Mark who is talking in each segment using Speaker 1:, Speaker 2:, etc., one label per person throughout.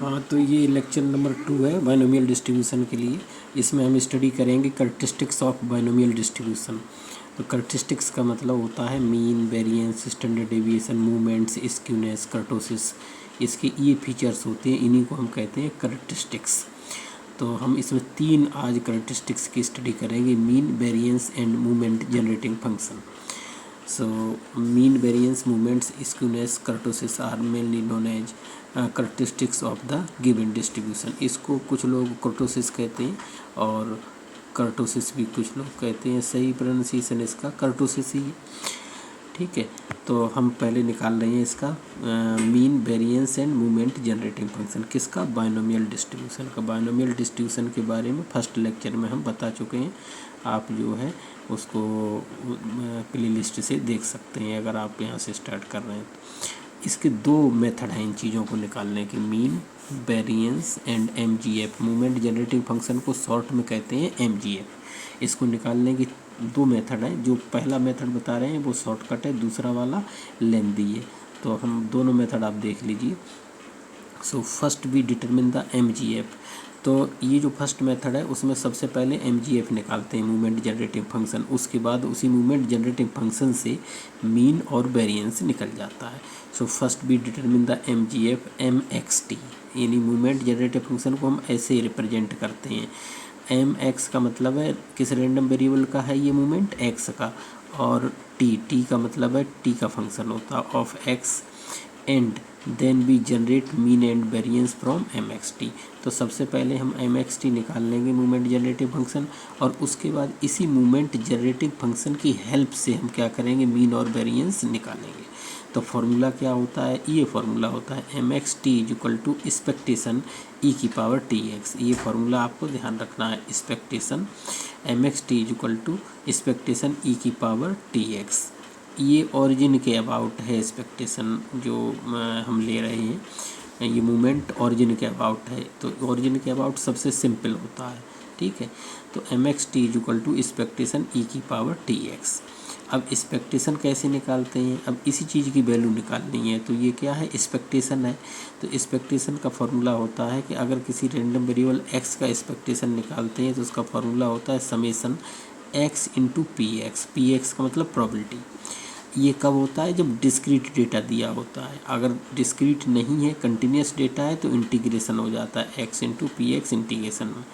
Speaker 1: हाँ, तो ये लेक्चर नंबर 2 है बाइनोमियल डिस्ट्रीब्यूशन के लिए। इसमें हम स्टडी करेंगे करैक्टरिस्टिक्स ऑफ बाइनोमियल डिस्ट्रीब्यूशन। तो करैक्टरिस्टिक्स का मतलब होता है mean, variance, standard deviation, movements, skewness, kurtosis. इसके ये फीचर्स होते हैं, इन्हीं को हम कहते हैं करैक्टरिस्टिक्स। तो हम इसमें 3 आज करैक्टरिस्टिक्स की स्टडी करेंगे: mean, variance and movement generating function. So mean, variance, movements, skewness, kurtosis are mainly known as characteristics of the given distribution। इसको कुछ लोग kurtosis कहते हैं और कर्टोसिस भी कुछ लोग कहते हैं। सही प्रोनाउंसिएशन इसका कर्टोसिस ही है, ठीक है। तो हम पहले निकाल रहे हैं इसका mean, variance and movement generating function. किसका? बाइनोमियल डिस्ट्रीब्यूशन का। बाइनोमियल डिस्ट्रीब्यूशन के बारे में फर्स्ट लेक्चर में हम बता चुके हैं। आप जो है उसको प्ले लिस्ट से देख सकते हैं अगर आप यहाँ से स्टार्ट कर रहे हैं। इसके 2 मेथड हैं इन चीज़ों को निकालने के: mean, variance and MGF। Movement generating function को शॉर्ट में कहते हैं MGF। इसको निकालने की 2 मेथड हैं। जो पहला मेथड बता रहे हैं वो शॉर्टकट है, दूसरा वाला लेंथी है। तो हम दोनों मेथड आप देख लीजिए। So first we determine the MGF। तो ये जो फर्स्ट मेथड है उसमें सबसे पहले MGF निकालते हैं, मूवमेंट जनरेटिंग फंक्शन। उसके बाद उसी मूवमेंट जनरेटिंग फंक्शन से मीन और वेरिएंस निकल जाता है। So first we determine the MGF MXT। यानी मूवमेंट जनरेटिव फंक्शन को हम ऐसे रिप्रेजेंट करते हैं। MX का मतलब है किस रेंडम वेरिएबल का है ये मूवमेंट, X का। और T का मतलब है T का फंक्शन होता है of X। And then we generate mean and variance from MXT। तो सबसे पहले हम MXT निकाल लेंगे, मूवमेंट जनरेटिव फंक्शन, और उसके बाद इसी मूवमेंट जनरेटिव फंक्शन की हेल्प से हम क्या करेंगे, मीन और वेरिएंस निकालेंगे। तो फॉर्मूला क्या होता है? ये फॉर्मूला होता है MXT equal to expectation e⁻TX। ये फॉर्मूला आपको ध्यान रखना है, expectation MXT equal to expectation e⁻TX। ये ओरिजिन के अबाउट है एक्सपेक्टेशन जो हम ले रहे हैं, ये मूवमेंट ओरिजिन के अबाउट है। तो ओरिजिन के अबाउट सबसे सिंपल होता है, ठीक है। तो MXT equal to expectation e⁻TX। अब एक्सपेक्टेशन कैसे निकालते हैं? अब इसी चीज़ की वैल्यू निकालनी है। तो ये क्या है? एक्सपेक्टेशन है। तो एक्सपेक्टेशन का फॉर्मूला होता है कि अगर किसी रेंडम वेरिएबल x का एक्सपेक्टेशन निकालते हैं तो उसका फॉर्मूला होता है summation x into PX। PX का मतलब प्रोबेबिलिटी। ये कब होता है? जब डिस्क्रीट डेटा दिया होता है। अगर डिस्क्रीट नहीं है, कंटिन्यूस डेटा है, तो इंटीग्रेशन हो जाता है x इंटू PX इंटीग्रेशन में।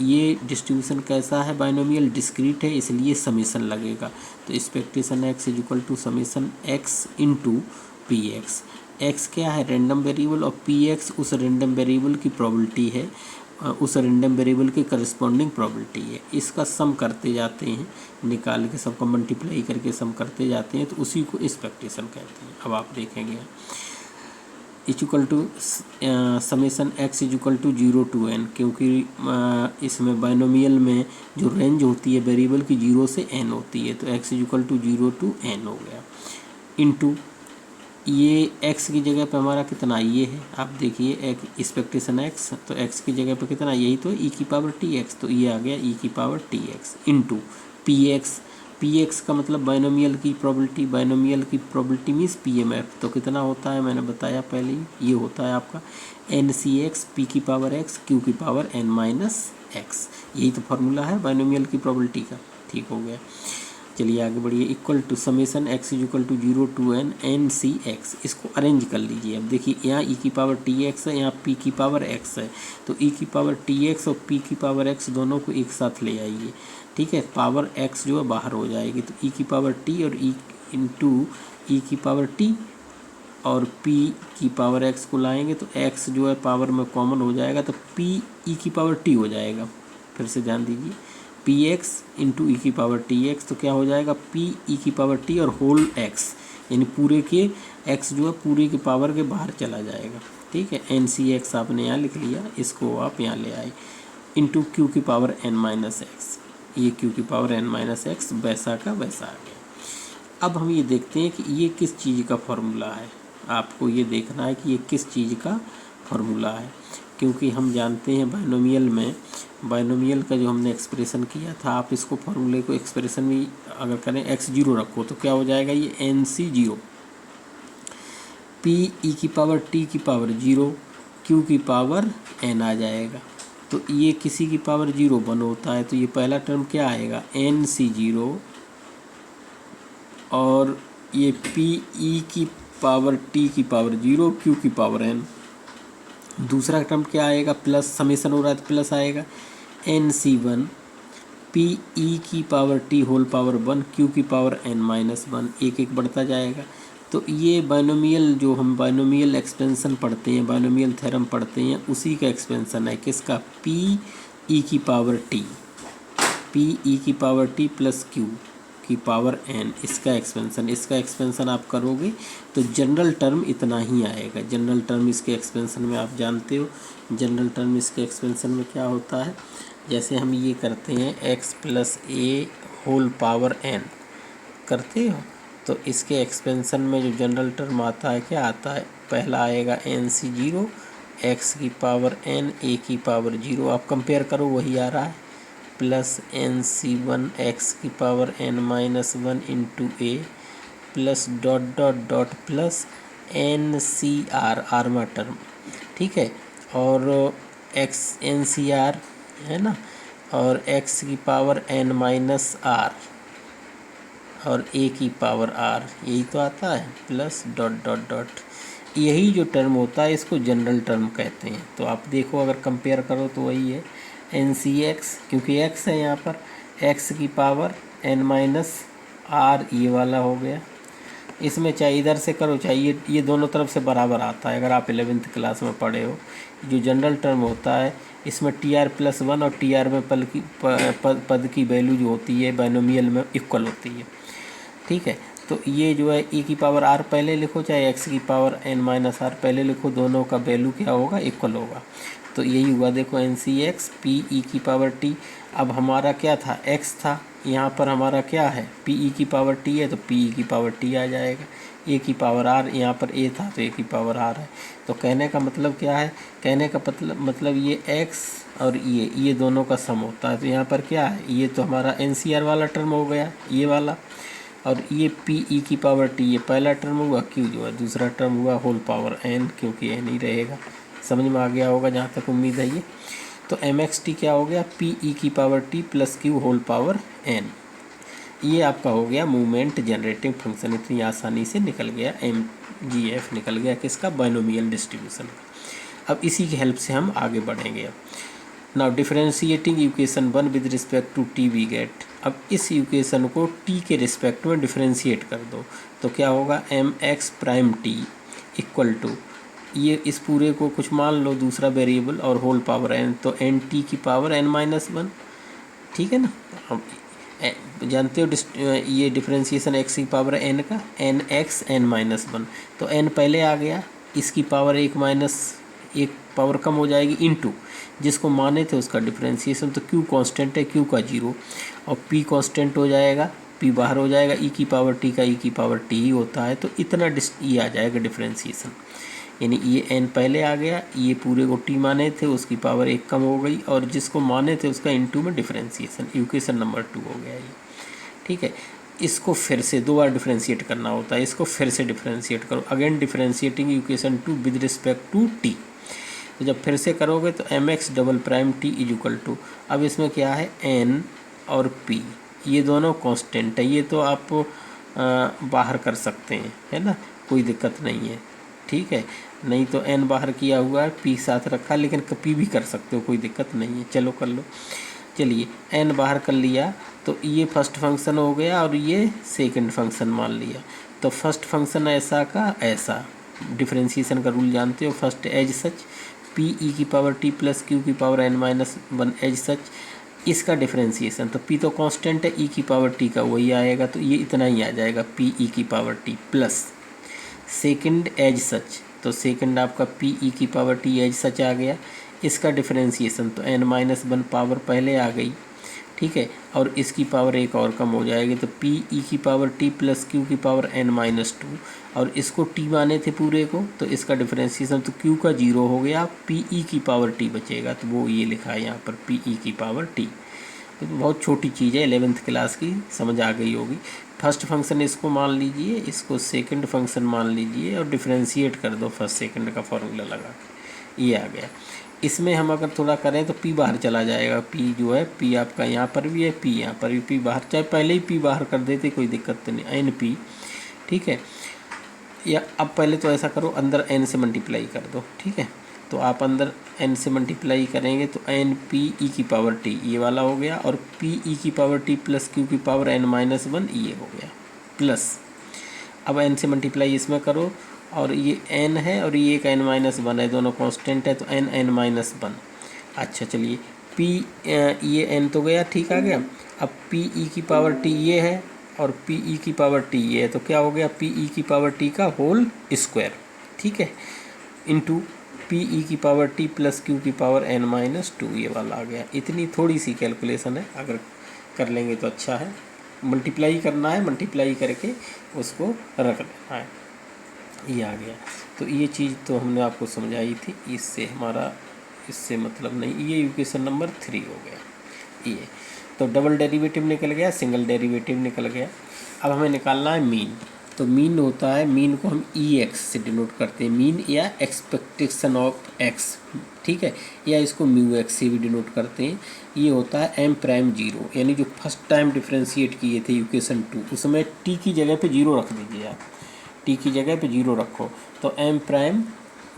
Speaker 1: ये डिस्ट्रीब्यूशन कैसा है? बाइनोमियल डिस्क्रीट है, इसलिए समेशन लगेगा। तो expectation x is equal to summation x into PX। x क्या है? रेंडम वेरिएबल, और PX उस रेंडम वेरिएबल की प्रोबेबिलिटी है, उस रेंडम वेरिएबल के करस्पॉन्डिंग प्रोबेबिलिटी है। इसका सम करते जाते हैं, निकाल के सबको मल्टीप्लाई करके सम करते जाते हैं, तो उसी को एक्सपेक्टेशन कहते हैं। अब आप देखेंगे equal to summation x equal to 0 to n, क्योंकि इसमें बाइनोमियल में जो रेंज होती है वेरिएबल की 0 से n होती है, तो x equal to 0 to n हो गया। इनटू ये x की जगह पे हमारा कितना ये है, आप देखिए एक्सपेक्टेशन x, तो x की जगह पे कितना, यही तो e⁻TX। तो ये आ गया e⁻TX इंटू PX। PX का मतलब बाइनोमियल की प्रोबेबिलिटी। बाइनोमियल की प्रोबेबिलिटी मीन्स PMF। तो कितना होता है? मैंने बताया पहले ही, ये होता है आपका NCX P⁻X Q⁻n−X। यही तो फार्मूला है बाइनोमियल की प्रोबेबिलिटी का, ठीक हो गया। चलिए आगे बढ़िए। Equal to summation x equal to 0 to n NCX। इसको अरेंज कर लीजिए। अब देखिए यहाँ e⁻TX है, यहाँ P⁻X है। तो e⁻TX और P⁻X दोनों को एक साथ ले आइए, ठीक है। पावर x जो है बाहर हो जाएगी, तो e⁻T और e इंटू e⁻T और P⁻X को लाएंगे तो x जो है पावर में कॉमन हो जाएगा, तो P e⁻T हो जाएगा। फिर से ध्यान दीजिए, PX इंटू e⁻TX, तो क्या हो जाएगा? P e⁻T और होल x, यानी पूरे के x जो है पूरे के पावर के बाहर चला जाएगा, ठीक है। NCX आपने यहाँ लिख लिया, इसको आप यहाँ ले आए, इंटू Q⁻n−X। ये Q⁻n−X वैसा का वैसा आ गया। अब हम ये देखते हैं कि ये किस चीज़ का फॉर्मूला है। आपको ये देखना है कि ये किस चीज़ का फॉर्मूला है, क्योंकि हम जानते हैं बाइनोमियल में, बाइनोमियल का जो हमने एक्सप्रेशन किया था, आप इसको फॉर्मूले को एक्सप्रेशन में अगर करें x0 रखो तो क्या हो जाएगा? ये NC0 P e⁻T की पावर 0 क्यू की पावर एन आ जाएगा। तो ये किसी की पावर 0 1 होता है, तो ये पहला टर्म क्या आएगा, एन सी 0, और ये पी ई की पावर टी की पावर 0 क्यू की पावर एन। दूसरा टर्म क्या आएगा, प्लस समेसन हो रहा है तो प्लस आएगा, एन सी 1 पी ई की power T whole power 1 Q की पावर एन माइनस 1, एक एक बढ़ता जाएगा। तो ये बाइनोमियल, जो हम बाइनोमियल एक्सपेंशन पढ़ते हैं, बाइनोमियल थ्योरम पढ़ते हैं, उसी का एक्सपेंशन है, किसका, पी ई की पावर टी, पी ई की पावर टी प्लस क्यू की पावर एन, इसका एक्सपेंशन आप करोगे तो जनरल टर्म इतना ही आएगा। जनरल टर्म इसके एक्सपेंशन में आप जानते हो, जनरल टर्म इसके एक्सपेंशन में क्या होता है, जैसे हम ये करते हैं x प्लस ए होल पावर एन करते हो, तो इसके एक्सपेंशन में जो जनरल टर्म आता है क्या आता है, पहला आएगा एन सी 0 एक्स की पावर एन ए की पावर 0, आप कंपेयर करो वही आ रहा है, प्लस एन सी 1 एक्स की power N minus 1 into A plus dot dot dot plus N C R आर्मा टर्म, ठीक है, और एक्स एन सी आर है ना, और x की पावर n माइनस आर और a की पावर r, यही तो आता है, प्लस डॉट डॉट डॉट, यही जो टर्म होता है इसको जनरल टर्म कहते हैं। तो आप देखो अगर कंपेयर करो तो वही है एन सी एक्स, क्योंकि x है यहाँ पर, x की पावर n माइनस आर, ये वाला हो गया। इसमें चाहे इधर से करो चाहे ये दोनों तरफ से बराबर आता है। अगर आप 11th क्लास में पढ़े हो, जो जनरल टर्म होता है इसमें टी आर प्लस 1 और टी आर में पद की वैल्यू जो होती है बाइनोमियल में इक्वल होती है, ठीक है। तो ये जो है e की पावर r पहले लिखो चाहे x की पावर n माइनस आर पहले लिखो, दोनों का वैल्यू क्या होगा, इक्वल होगा। तो यही हुआ, देखो एन सी एक्स पी ई की पावर टी। अब हमारा क्या था, x था, यहाँ पर हमारा क्या है, पी ई की पावर टी है तो पी ई की पावर टी आ जाएगा, ए की पावर आर, यहाँ पर ए था तो ए की पावर आर है। तो कहने का मतलब क्या है, कहने का मतलब ये x और ये दोनों का सम होता है। तो यहाँ पर क्या है, ये तो हमारा एन सी आर वाला टर्म हो गया, ये वाला, और ये पी ई की पावर टी ये पहला टर्म हुआ, क्यू जो है दूसरा टर्म हुआ, होल पावर एन, क्योंकि एन ही रहेगा। समझ में आ गया होगा जहाँ तक उम्मीद है ये। तो एम एक्स टी क्या हो गया, पी ई की power T plus Q whole power N, ये आपका हो गया मूवमेंट जनरेटिंग फंक्शन। इतनी आसानी से निकल गया, एम जी एफ निकल गया किसका, बाइनोमियल डिस्ट्रीब्यूशन का। अब इसी की हेल्प से हम आगे बढ़ेंगे। Now differentiating equation 1 with respect to T we get. अब इस इक्वेशन को टी के रिस्पेक्ट में डिफरेंशिएट कर दो तो क्या होगा, M X prime T equal to, ये इस पूरे को कुछ मान लो दूसरा वेरिएबल और होल पावर एन, तो एन टी की पावर एन माइनस 1, ठीक है ना। अब जानते हो ये डिफरेंशिएशन एक्स की पावर एन का, एन एक्स एन माइनस 1, तो एन पहले आ गया, इसकी पावर एक माइनस एक पावर कम हो जाएगी, इनटू जिसको माने थे उसका डिफरेंशिएशन, तो क्यू कांस्टेंट है, क्यू का 0 और पी कांस्टेंट हो जाएगा, पी बाहर हो जाएगा, ई की पावर टी का ई की पावर टी ही होता है, तो इतना ये आ जाएगा डिफरेंशिएशन। यानी ये एन पहले आ गया, ये पूरे को टी माने थे उसकी पावर एक कम हो गई, और जिसको माने थे उसका इनटू में डिफरेंशिएशन, इक्वेशन नंबर 2 हो गया ये, ठीक है। इसको फिर से दो बार डिफरेंशिएट करना होता है, इसको फिर से डिफरेंशिएट करो, again differentiating equation 2 with respect to T. तो जब फिर से करोगे तो M X double prime T is equal to, अब इसमें क्या है, एन और पी ये दोनों कांस्टेंट है, ये तो आप बाहर कर सकते हैं, है ना, कोई दिक्कत नहीं है, ठीक है। नहीं तो एन बाहर किया हुआ है, पी साथ रखा, लेकिन पी भी कर सकते हो, कोई दिक्कत नहीं है, चलो कर लो। चलिए एन बाहर कर लिया तो ये फर्स्ट फंक्शन हो गया और ये सेकंड फंक्शन मान लिया। तो फर्स्ट फंक्शन ऐसा का ऐसा, डिफरेंशिएशन का रूल जानते हो, first as such P E की पावर टी प्लस क्यू की power N minus 1 as such, इसका डिफरेंशिएशन, तो पी तो कांस्टेंट है, ई की पावर टी का वही आएगा, तो ये इतना ही आ जाएगा, पी ई की power T plus second as such, तो सेकंड आपका पी ई की पावर टी एज सच आ गया, इसका डिफरेंशिएशन, तो एन माइनस 1 पावर पहले आ गई, ठीक है, और इसकी पावर एक और कम हो जाएगी, तो पी ई की पावर टी प्लस क्यू की पावर एन माइनस 2, और इसको टी माने थे पूरे को, तो इसका डिफरेंशिएशन, तो क्यू का 0 हो गया, पी ई की पावर टी बचेगा, तो वो ये लिखा है यहाँ पर पी ई की पावर टी। तो बहुत छोटी चीज़ है, 11th क्लास की, समझ आ गई होगी। फर्स्ट फंक्शन इसको मान लीजिए, इसको सेकंड फंक्शन मान लीजिए और डिफरेंशिएट कर दो फर्स्ट सेकंड का फॉर्मूला लगा के, ये आ गया। इसमें हम अगर थोड़ा करें तो पी बाहर चला जाएगा, पी जो है पी आपका यहाँ पर भी है, पी यहाँ पर भी, पी बाहर, चाहे पहले ही पी बाहर कर देते कोई दिक्कत नहीं, एन पी, ठीक है। या अब पहले तो ऐसा करो, अंदर एन से मल्टीप्लाई कर दो, ठीक है। तो आप अंदर एन से मल्टीप्लाई करेंगे तो एन पी ई की पावर टी ये वाला हो गया, और पी ई की पावर टी प्लस क्यू की पावर एन माइनस वन ये हो गया, प्लस अब एन से मल्टीप्लाई इसमें करो, और ये एन है और ये एक एन माइनस वन है, दोनों कांस्टेंट है तो एन एन माइनस वन। अच्छा चलिए, पी ये एन तो गया, ठीक आ गया। अब पी ई की पावर टी ये है और पी ई की पावर टी ये है, तो क्या हो गया, पी ई की पावर टी का होल स्क्वायर, ठीक है, इंटू पी ई की पावर टी प्लस क्यू की पावर एन माइनस टू ये वाला आ गया। इतनी थोड़ी सी कैलकुलेशन है, अगर कर लेंगे तो अच्छा है। मल्टीप्लाई करना है, मल्टीप्लाई करके उसको रख देना है, ये आ गया। तो ये चीज़ तो हमने आपको समझाई थी, इससे हमारा इससे मतलब नहीं, ये इक्वेशन नंबर 3 हो गया ये। तो डबल डेरिवेटिव निकल गया, सिंगल डेरिवेटिव निकल गया। अब हमें निकालना है मीन। तो मीन होता है, मीन को हम ई एक्स से डिनोट करते हैं, मीन या एक्सपेक्टेशन ऑफ एक्स, ठीक है, या इसको म्यू एक्स से भी डिनोट करते हैं। ये होता है एम प्राइम जीरो, यानी जो फर्स्ट टाइम डिफ्रेंशिएट किए थे इक्वेशन 2, उसमें टी की जगह पे जीरो रख दीजिए आप, टी की जगह पे जीरो रखो, तो एम प्राइम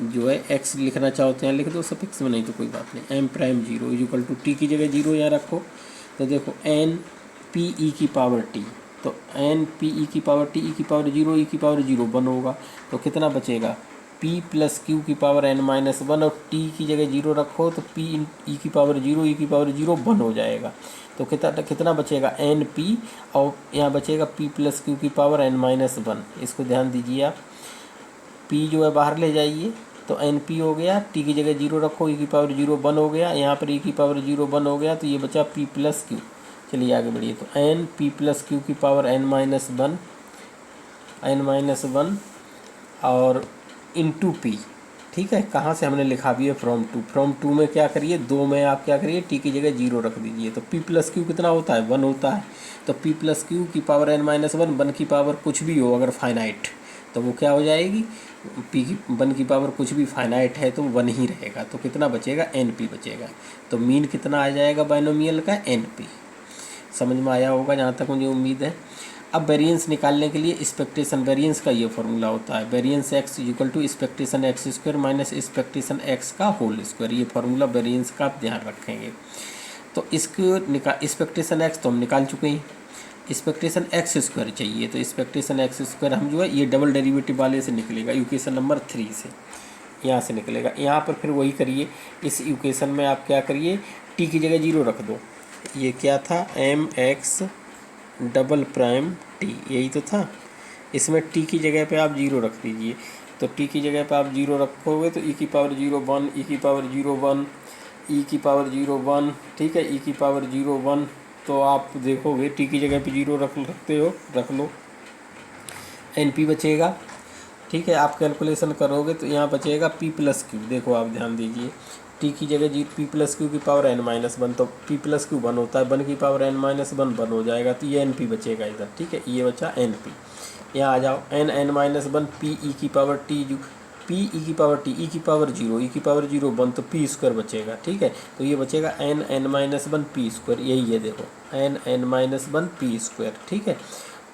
Speaker 1: जो है एक्स लिखना चाहते हैं लिख दो सफिक्स में, नहीं तो कोई बात नहीं, M prime zero equal to T की जगह जीरो यहाँ रखो। तो देखो एन पी ई की पावर टी, तो एन पी ई की पावर टी, ई की पावर जीरो, ई की पावर जीरो वन होगा, तो कितना बचेगा, पी प्लस क्यू की पावर एन माइनस वन, और टी की जगह जीरो रखो तो पी ई की पावर जीरो, ई की पावर जीरो वन हो जाएगा। तो कितना बचेगा, एन पी, और यहाँ बचेगा पी प्लस क्यू की पावर एन माइनस वन। इसको ध्यान दीजिए आप, पी जो है बाहर ले जाइए तो एन पी हो गया, टी की जगह जीरो रखो, ई की पावर जीरो वन हो गया, यहाँ पर ई की पावर जीरो वन हो गया, तो ये बचा पी प्लस क्यू। चलिए आगे बढ़िए, तो एन पी प्लस क्यू की power N minus one, N minus one और इंटू पी, ठीक है। कहाँ से हमने लिखा भी है, फ्रॉम टू, फ्रॉम टू में क्या करिए, दो में आप क्या करिए, टी की जगह जीरो रख दीजिए, तो पी प्लस क्यू कितना होता है, वन होता है। तो पी प्लस क्यू की power N minus one, one की पावर कुछ भी हो अगर फाइनाइट, तो वो क्या हो जाएगी, पी की वन की पावर कुछ भी फाइनाइट है तो वन ही रहेगा, तो कितना बचेगा, एन पी बचेगा। तो मीन कितना आ जाएगा बाइनोमियल का, एन पी। समझ में आया होगा जहाँ तक मुझे उम्मीद है। अब वेरिएंस निकालने के लिए एक्सपेक्टेशन वेरिएंस का ये फॉर्मूला होता है, variance X equal to expectation x square minus expectation x का होल स्क्वायर, ये फॉर्मूला वेरिएंस का आप ध्यान रखेंगे। तो इसको एक्सपेक्टेशन एक्स तो हम निकाल चुके हैं, एक्सपेक्टेशन एक्स स्क्वायर चाहिए, तो एक्सपेक्टेशन एक्स स्क्वायर हम जो है ये डबल डेरिवेटिव वाले से निकलेगा, इक्वेशन नंबर 3 से, यहाँ से निकलेगा। यहाँ पर फिर वही करिए, इस इक्वेशन में आप क्या करिए, टी की जगह जीरो रख दो, ये क्या था, M X double prime T, यही तो था। इसमें टी की जगह पे आप जीरो रख दीजिए, तो टी की जगह पे आप जीरो रखोगे तो ई की पावर जीरो वन, ई की पावर जीरो वन, ई की पावर जीरो वन, ठीक है, ई की पावर जीरो वन। तो आप देखोगे टी की जगह पे जीरो रखते हो, रख लो, एन पी बचेगा, ठीक है। आप कैलकुलेशन करोगे तो यहाँ बचेगा पी प्लस क्यू, देखो आप ध्यान दीजिए, टी की जगह जी पी प्लस क्यू की पावर एन माइनस वन, तो पी प्लस क्यू वन होता है, वन की power N minus one one हो जाएगा, तो ये एन पी बचेगा इधर, ठीक है, ये बचा एन पी। यहाँ आ जाओ, N N minus one P E की पावर टी, जो पी ई की पावर टी, ई की पावर जीरो, ई की पावर जीरो वन, तो पी स्क्वायर बचेगा, ठीक है। तो ये बचेगा N N minus one P square, यही है देखो, N N minus one P square, ठीक है।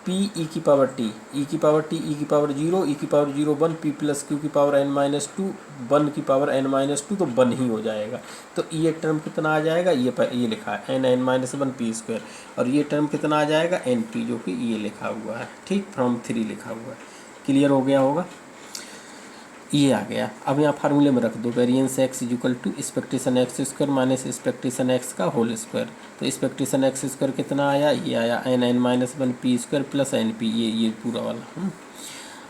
Speaker 1: पी ई की पावर टी, ई की पावर टी, ई की पावर जीरो, ई की power zero one, P plus Q की power N minus two, one की पावर एन माइनस टू, तो one ही हो जाएगा। तो ये टर्म कितना आ जाएगा, ये लिखा है N N minus one P square, और ये टर्म कितना आ जाएगा, एन पी, जो कि ये लिखा हुआ है, ठीक, फ्रॉम 3 लिखा हुआ है। क्लियर हो गया होगा, ये आ गया। अब यहाँ फार्मूले में रख दो, variance X equal to expectation x square minus expectation x का होल स्क्वायर। तो एक्सपेक्टेशन एक्स स्क्वायर कितना आया, ये आया N N minus one P square plus N P, ये पूरा वाला,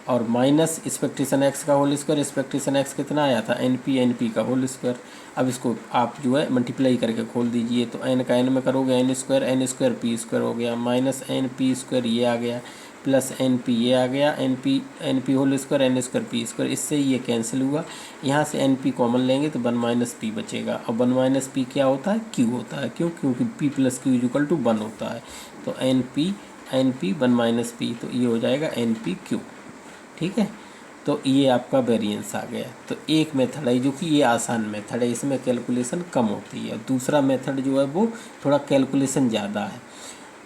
Speaker 1: और माइनस एक्सपेक्टेशन एक्स का होल स्क्वायर, एक्सपेक्टेशन एक्स कितना आया था, एन पी का होल स्क्वायर। अब इसको आप जो है मल्टीप्लाई करके खोल दीजिए, तो एन का एन में करोगे एन स्क्वायर पी स्क्वायर हो गया, माइनस एन पी स्क्वायर ये आ गया, प्लस एन पी ये आ गया, N P whole square N square P square, इससे ये कैंसिल हुआ। यहाँ से एन पी कॉमन लेंगे तो वन माइनस पी बचेगा, और वन माइनस पी क्या होता है, क्यू होता है, क्यों, क्योंकि P plus Q equal to one होता है। तो N P one minus P, तो ये हो जाएगा एन पी क्यू, ठीक है। तो ये आपका वेरिएंस आ गया। तो एक मेथड है जो कि ये आसान मेथड है, इसमें कैलकुलेशन कम होती है। दूसरा मेथड जो है वो थोड़ा कैलकुलेशन ज़्यादा है,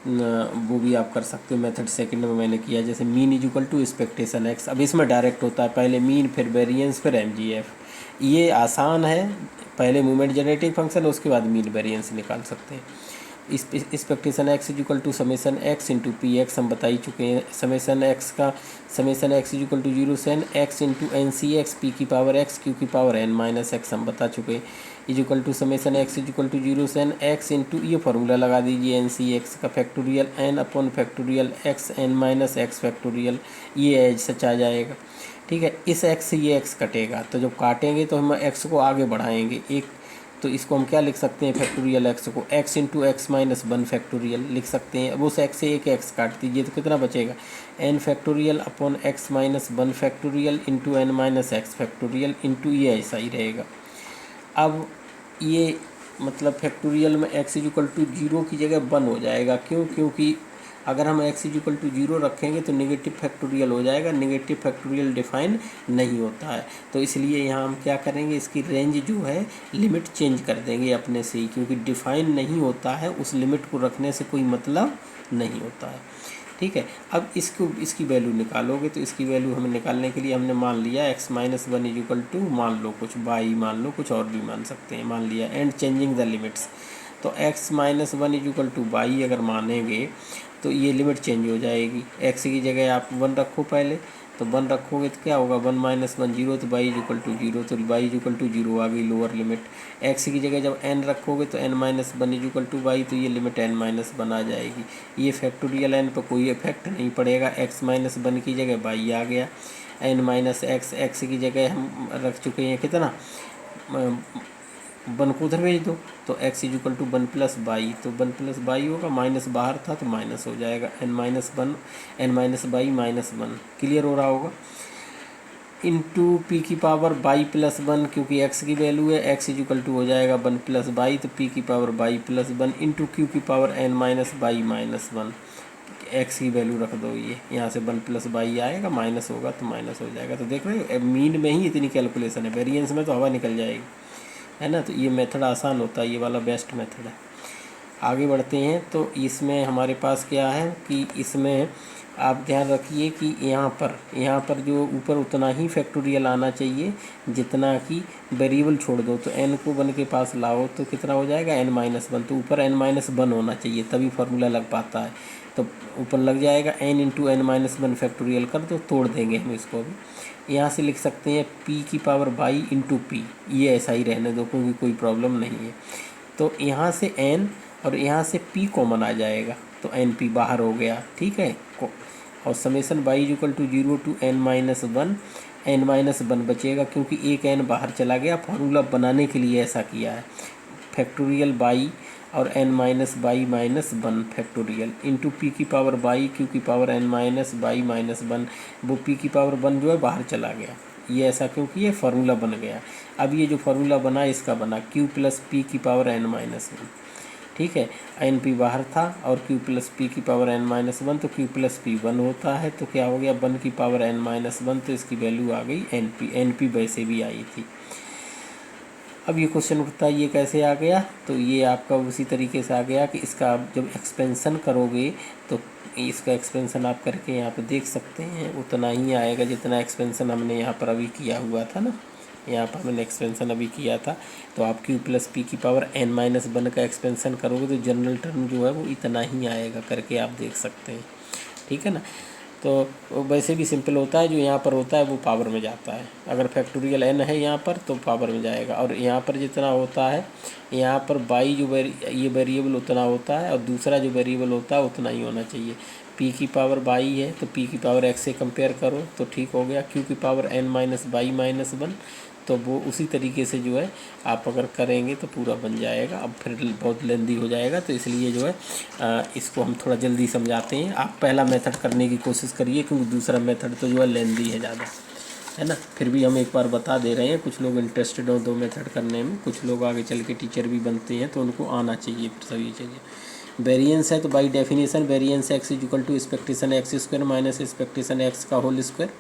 Speaker 1: वो भी आप कर सकते हो। मेथड सेकंड में मैंने किया, जैसे mean is equal to expectation X. अब इसमें डायरेक्ट होता है, पहले मीन फिर वेरिएंस फिर एमजीएफ। ये आसान है, पहले मूवमेंट जनरेटिंग फंक्शन उसके बाद मीन वेरिएंस निकाल सकते हैं। Expectation X is equal to summation X into P X हम बता ही चुके हैं। Summation X is equal to zero से एन एक्स इंटू एन सी एक्स पी की पावर एक्स क्यू की पावर एन माइनस एक्स हम बता चुके हैं। Is equal to summation X is equal to zero से एन एक्स इंटू, ये formula लगा दीजिए, एन सी एक्स का factorial N upon factorial X N minus X factorial, ये एज सच आ जाएगा। ठीक है, इस एक्स से ये एक्स कटेगा, तो जब काटेंगे तो हम एक्स को आगे बढ़ाएंगे एक, तो इसको हम क्या लिख सकते हैं, फैक्टोरियल एक्स को x into x minus one factorial लिख सकते हैं। अब उस एक्स से एक एक्स काट दीजिए तो कितना बचेगा, N factorial upon X minus one factorial into N minus X factorial into, ये ऐसा ही रहेगा। अब ये मतलब फैक्टोरियल में X is equal to zero की जगह वन हो जाएगा। क्यों? क्योंकि अगर हम X is equal to zero रखेंगे तो नेगेटिव फैक्टोरियल हो जाएगा, नेगेटिव फैक्टोरियल डिफाइन नहीं होता है। तो इसलिए यहाँ हम क्या करेंगे, इसकी रेंज जो है लिमिट चेंज कर देंगे अपने से ही, क्योंकि डिफाइन नहीं होता है, उस लिमिट को रखने से कोई मतलब नहीं होता है। ठीक है, अब इसकी वैल्यू निकालोगे तो इसकी वैल्यू हमें निकालने के लिए हमने मान लिया X minus one is equal to, मान लो कुछ वाई, मान लो कुछ और भी मान सकते हैं, मान लिया एंड चेंजिंग द लिमिट्स। तो X minus one is equal to Y अगर मानेंगे तो ये लिमिट चेंज हो जाएगी। एक्स की जगह आप वन रखो पहले, तो वन रखोगे तो क्या होगा, वन माइनस वन जीरो, तो Y is equal to zero, तो Y is equal to zero आ गई लोअर लिमिट। एक्स की जगह जब एन रखोगे तो N minus one is equal to Y, तो ये लिमिट एन माइनस वन आ जाएगी। ये फैक्टोरियल एन पर कोई इफेक्ट नहीं पड़ेगा, एक्स माइनस वन की जगह वाई आ गया, एन माइनस एक्स, एक्स की जगह हम रख चुके हैं कितना, वन को उधर भेज दो, तो X is equal to one plus Y, तो वन प्लस बाई होगा, माइनस बाहर था तो माइनस हो जाएगा, N minus one, N minus by minus one, clear हो रहा होगा। इंटू पी की पावर बाई प्लस वन, क्योंकि एक्स की वैल्यू है, एक्स इज इक्वल टू हो जाएगा वन प्लस बाई, तो पी की power Y plus one into Q की power N minus by minus one. X की वैल्यू रख दो, ये यहाँ से वन प्लस बाई आएगा, माइनस होगा तो माइनस हो जाएगा। तो देख रहे हो मीन में ही इतनी कैलकुलेशन है, वेरिएंस में तो हवा निकल जाएगी, है ना। तो ये मेथड आसान होता है, ये वाला बेस्ट मेथड है। आगे बढ़ते हैं, तो इसमें हमारे पास क्या है कि इसमें आप ध्यान रखिए कि यहाँ पर जो ऊपर उतना ही फैक्टोरियल आना चाहिए जितना कि वेरिएबल छोड़ दो। तो n को 1 के पास लाओ तो कितना हो जाएगा, n माइनस वन, तो ऊपर n माइनस वन होना चाहिए तभी फार्मूला लग पाता है। तो ऊपर लग जाएगा n into N minus one factorial कर दो, तोड़ देंगे हम इसको भी। यहाँ से लिख सकते हैं p की पावर बाई इंटू पी, ये ऐसा ही रहने दो क्योंकि कोई प्रॉब्लम नहीं है। तो यहाँ से n और यहाँ से p कॉमन आ जाएगा, तो एन पी बाहर हो गया, ठीक है। और summation by is equal to zero to n minus one बचेगा, क्योंकि एक एन बाहर चला गया, फार्मूला बनाने के लिए ऐसा किया है। फैक्टोरियल बाई और n minus by minus one factorial into P की पावर बाई क्यू की power N minus by minus one, वो पी की पावर वन जो है बाहर चला गया, ये ऐसा क्योंकि ये फार्मूला बन गया। अब ये जो फार्मूला बना इसका बना क्यू प्लस पी की पावर एन माइनस वन, ठीक है। एन पी बाहर था और क्यू प्लस पी की पावर एन माइनस वन, तो क्यू प्लस पी वन होता है, तो क्या हो गया वन की पावर एन माइनस वन, तो इसकी वैल्यू आ गई एन पी वैसे भी आई थी। अब ये क्वेश्चन उठता है ये कैसे आ गया, तो ये आपका उसी तरीके से आ गया कि इसका आप जब एक्सपेंसन करोगे तो इसका एक्सपेंसन आप करके यहाँ पे देख सकते हैं, उतना ही आएगा जितना एक्सपेंसन हमने यहाँ पर अभी किया हुआ था ना। यहाँ पर मैंने एक्सपेंसन अभी किया था, तो आप क्यू प्लस पी की पावर एन माइनस वन का एक्सपेंसन करोगे तो जनरल टर्म जो है वो इतना ही आएगा, करके आप देख सकते हैं, ठीक है ना। तो वैसे भी सिंपल होता है, जो यहाँ पर होता है वो पावर में जाता है। अगर फैक्टोरियल एन है यहाँ पर तो पावर में जाएगा, और यहाँ पर जितना होता है यहाँ पर बाई जो ये वेरिएबल उतना होता है, और दूसरा जो वेरिएबल होता है उतना ही होना चाहिए। पी की पावर बाई है तो पी की पावर एक्स से कंपेयर करो तो ठीक हो गया। क्यू की power N minus by minus one, तो वो उसी तरीके से जो है आप अगर करेंगे तो पूरा बन जाएगा। अब फिर बहुत लेंदी हो जाएगा, तो इसलिए जो है इसको हम थोड़ा जल्दी समझाते हैं। आप पहला मेथड करने की कोशिश करिए, क्योंकि दूसरा मेथड तो जो है लेंदी है ज़्यादा, है ना। फिर भी हम एक बार बता दे रहे हैं, कुछ लोग इंटरेस्टेड हो दो मेथड करने में, कुछ लोग आगे चल के टीचर भी बनते हैं तो उनको आना चाहिए फिर सभी चीज़ें। वेरिएंस है तो by definition variance x is equal to expectation x square minus expectation x का होल स्क्वायर।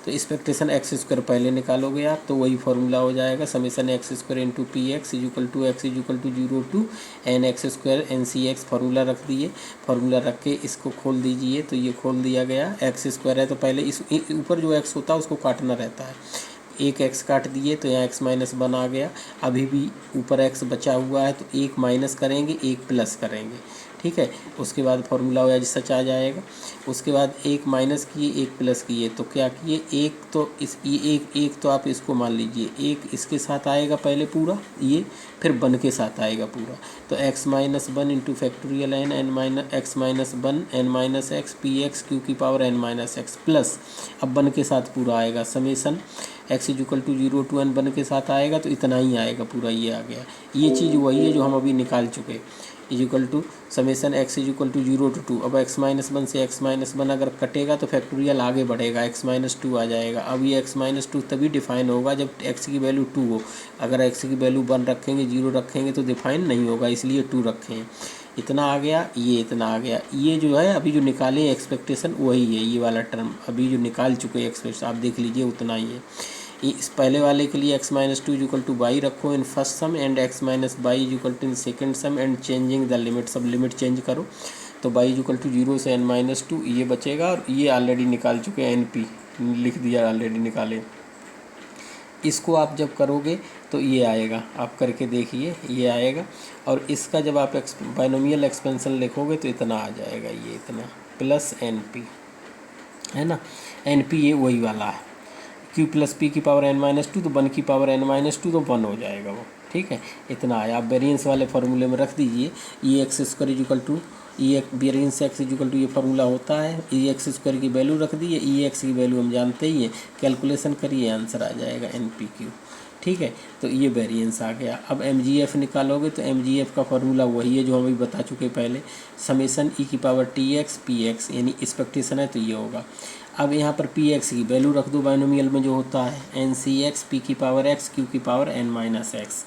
Speaker 1: तो एक्सपेक्टेशन एक्स स्क्वायर पहले निकालोगे आप, तो वही फॉर्मूला हो जाएगा summation x square into P x equal to 0 to n x square n C x. Formula रख दिए, फार्मूला रख के इसको खोल दीजिए, तो ये खोल दिया गया। एक्स स्क्वायर है तो पहले इस ऊपर जो एक्स होता है उसको काटना रहता है, एक एक्स काट दिए तो यहाँ x-1 आ गया। अभी भी ऊपर x बचा हुआ है तो एक माइनस करेंगे, एक प्लस करेंगे, ठीक है। उसके बाद फॉर्मूला हो जाए सच आ जाएगा। उसके बाद एक माइनस किए, एक प्लस किए, तो क्या किए, एक तो इस ये एक तो आप इसको मान लीजिए, एक इसके साथ आएगा पहले पूरा ये, फिर 1 के साथ आएगा पूरा। तो x-1 into factorial n x-1 n-x p x Q की पावर n-x प्लस अब 1 के साथ पूरा आएगा summation x equal to 0 to n 1 के साथ आएगा तो इतना ही आएगा पूरा, ये आ गया। ये चीज़ वही है जो हम अभी निकाल चुके, equal to summation x equal to 0 to 2। अब x-1 से x-1 अगर कटेगा तो फैक्टोरियल आगे बढ़ेगा, x-2 आ जाएगा। अब ये x-2 तभी डिफाइन होगा जब x की वैल्यू 2 हो। अगर x की वैल्यू 1 रखेंगे, 0 रखेंगे तो डिफाइन नहीं होगा, इसलिए 2 रखें। इतना आ गया, ये इतना आ गया। ये जो है अभी जो निकाले एक्सपेक्टेशन वही है, ये वाला टर्म अभी जो निकाल चुके एक्सपेक्टेशन आप देख लीजिए उतना ही है। इस पहले वाले के लिए x-2 इक्वल टू y रखो in first sum and x-y equal to in second sum and changing the limit, सब लिमिट चेंज करो। तो y इक्वल टू 0 से n-2 ये बचेगा, और ये ऑलरेडी निकाल चुके हैं, NP लिख दिया ऑलरेडी निकाले। इसको आप जब करोगे तो ये आएगा, आप करके देखिए ये आएगा। और इसका जब आप बाइनोमियल एक्सपेंशन लिखोगे तो इतना आ जाएगा, ये इतना प्लस NP है ना। NP ये वही वाला है, q प्लस पी की पावर n-2 तो 1 की पावर n-2 तो 1 हो जाएगा वो, ठीक है। इतना आया। आप वेरिएंस वाले फार्मूले में रख दीजिए, E X square equal to E variance X equal to ये फार्मूला होता है, ई एक्स स्क्वायर की वैल्यू रख दिए, ई एक्स की वैल्यू हम जानते ही हैं, कैलकुलेशन करिए आंसर आ जाएगा NPQ, ठीक है। तो ये वेरिएंस आ गया। अब MGF निकालोगे तो MGF का फार्मूला वही है जो हम अभी बता चुके पहले, समेसन e की पावर TX PX, यानी एक्सपेक्टेशन है तो ये होगा। अब यहाँ पर PX की वैल्यू रख दो बाइनोमियल में जो होता है, NCX P की पावर X Q की power n-x,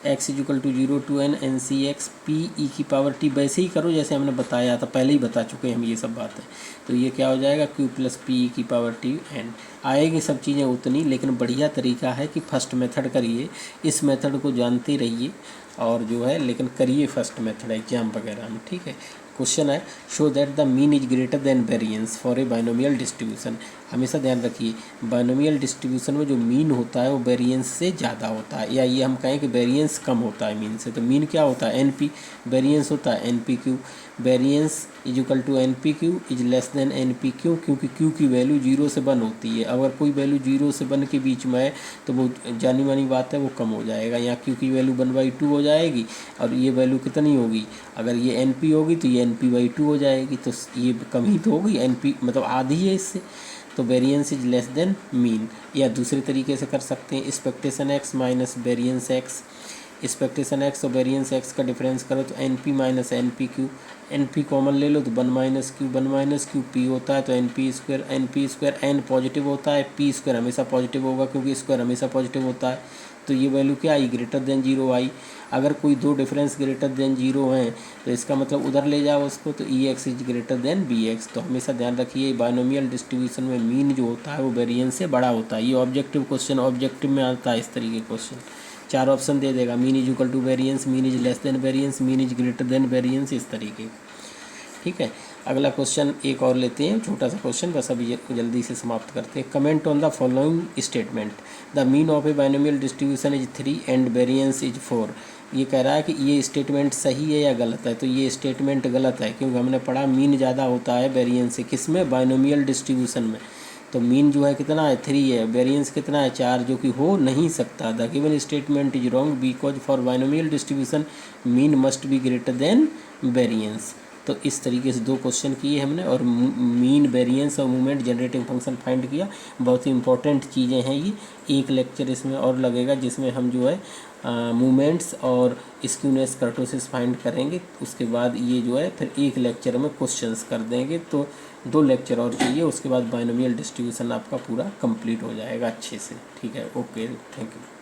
Speaker 1: x equal to 0 to n NCX P e की पावर T। वैसे ही करो जैसे हमने बताया था, पहले ही बता चुके हैं हम ये सब बातें। तो ये क्या हो जाएगा, Q प्लस P e की पावर T n। आएगी सब चीज़ें उतनी, लेकिन बढ़िया तरीका है कि फर्स्ट मेथड करिए, इस मेथड को जानते रहिए और जो है लेकिन करिए फर्स्ट मेथड एग्जाम वगैरह में, ठीक है। क्वेश्चन है, show that the mean is greater than variance for a binomial distribution. हमेशा ध्यान रखिए, बाइनोमियल डिस्ट्रीब्यूशन में जो मीन होता है वो वेरिएंस से ज़्यादा होता है, या ये हम कहें कि वेरिएंस कम होता है मीन से। तो मीन क्या होता है, NP, वेरिएंस होता है NPQ। Variance is equal to NPQ is less than NPQ, क्योंकि Q की वैल्यू 0 से 1 होती है। अगर कोई वैल्यू 0 से 1 के बीच में है तो वो जानी मानी बात है, वो कम हो जाएगा। यहाँ Q की वैल्यू 1/2 हो जाएगी, और ये वैल्यू कितनी होगी, अगर ये NP होगी तो ये NP/2 हो जाएगी, तो ये कम ही तो होगी, NP मतलब आधी है इससे। तो variance is less then mean. या दूसरे तरीके से कर सकते हैं, expectation x minus variance x, expectation x और वेरिएंस x का डिफरेंस करो तो NP minus NPQ, NP common ले लो तो 1-Q P होता है, तो NP स्क्वायर n पॉजिटिव होता है, P स्क्वायर हमेशा पॉजिटिव होगा क्योंकि स्क्वायर हमेशा पॉजिटिव होता है। तो ये वैल्यू क्या आई, ग्रेटर देन 0 आई। अगर कोई दो डिफरेंस ग्रेटर देन 0 हैं तो इसका मतलब उधर ले जाओ उसको, तो EX is greater then BX। तो हमेशा ध्यान रखिए बाइनोमियल डिस्ट्रीब्यूशन में मीन जो होता है वो वेरिएंस से बड़ा होता है। ये ऑब्जेक्टिव क्वेश्चन, ऑब्जेक्टिव में आता है इस तरीके क्वेश्चन, 4 ऑप्शन दे देगा, mean is equal to variance, mean is less than variance, mean is greater than variance, इस तरीके। ठीक है, अगला क्वेश्चन एक और लेते हैं, छोटा सा क्वेश्चन, बस अभी जल्दी से समाप्त करते हैं। Comment on the following statement, the mean of A binomial distribution is 3 and variance is 4। ये कह रहा है कि ये स्टेटमेंट सही है या गलत है। तो ये स्टेटमेंट गलत है, क्योंकि हमने पढ़ा मीन ज़्यादा होता है वेरिएंस से, किस में, बाइनोमियल डिस्ट्रीब्यूशन में। तो मीन जो है कितना है, 3 है, वेरिएंस कितना है, 4, जो कि हो नहीं सकता। The given statement is wrong because for binomial distribution mean must be greater than variance. तो इस तरीके से 2 क्वेश्चन किए हमने, और मीन, वेरिएंस और मूवमेंट जनरेटिंग फंक्शन फाइंड किया। बहुत ही इंपॉर्टेंट चीज़ें हैं ये। एक लेक्चर इसमें और लगेगा जिसमें हम जो है मूवमेंट्स और स्क्यूनेस कर्टोसिस फाइंड करेंगे। उसके बाद ये जो है फिर एक लेक्चर में क्वेश्चंस कर देंगे। तो 2 लेक्चर और चाहिए, उसके बाद बाइनोमियल डिस्ट्रीब्यूशन आपका पूरा कंप्लीट हो जाएगा अच्छे से। ठीक है, ओके, थैंक यू।